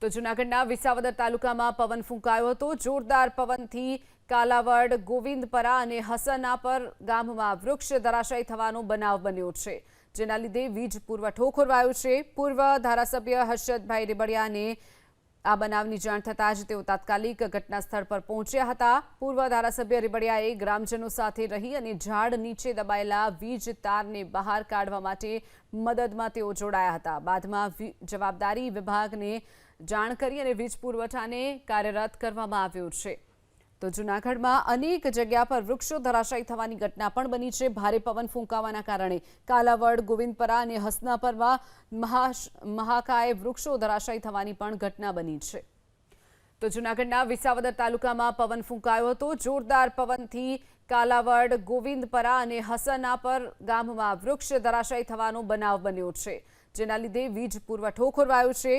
તો જૂનાગઢના વિસાવદર તાલુકામાં પવન ફૂંકાયો હતો। જોરદાર પવનથી કાલાવડ, ગોવિંદપરા અને હસના પર ગામમાં વૃક્ષ ધરાશાયી થવાનો બનાવ બન્યો છે, જેના લીધે વીજ પુરવઠો ખોરવાયો છે। પૂર્વ ધારાસભ્ય હર્ષદભાઈ રીબડિયાને આ બનાવની જાણ થતાં જ તેઓ તાત્કાલિક ઘટના સ્થળ પર પહોંચ્યા હતા। પૂર્વ ધારાસભ્ય રીબડિયાએ ગ્રામજનો સાથે રહી અને ઝાડ નીચે દબાયેલા વીજ તારને બહાર કાઢવા માટે મદદમાં તેઓ જોડાયા હતા। બાદમાં જવાબદારી વિભાગને જાણ કરી અને વીજ પુરવઠાને કાર્યરત કરવામાં આવ્યો છે। તો જૂનાગઢમાં અનેક જગ્યા પર વૃક્ષો ધરાશાયી થવાની ઘટના પણ બની છે। ભારે પવન ફૂંકાવાના કારણે કાલાવડ, ગોવિંદપરા અને હસના પરમાં મહાકાય વૃક્ષો ધરાશાયી થવાની પણ ઘટના બની છે। તો જૂનાગઢના વિસાવદર તાલુકામાં પવન ફૂંકાયો હતો। જોરદાર પવનથી કાલાવડ, ગોવિંદપરા અને હસના પર ગામમાં વૃક્ષ ધરાશાયી થવાનો બનાવ બન્યો છે, જેના લીધે વીજ પુરવઠો ખોરવાયો છે।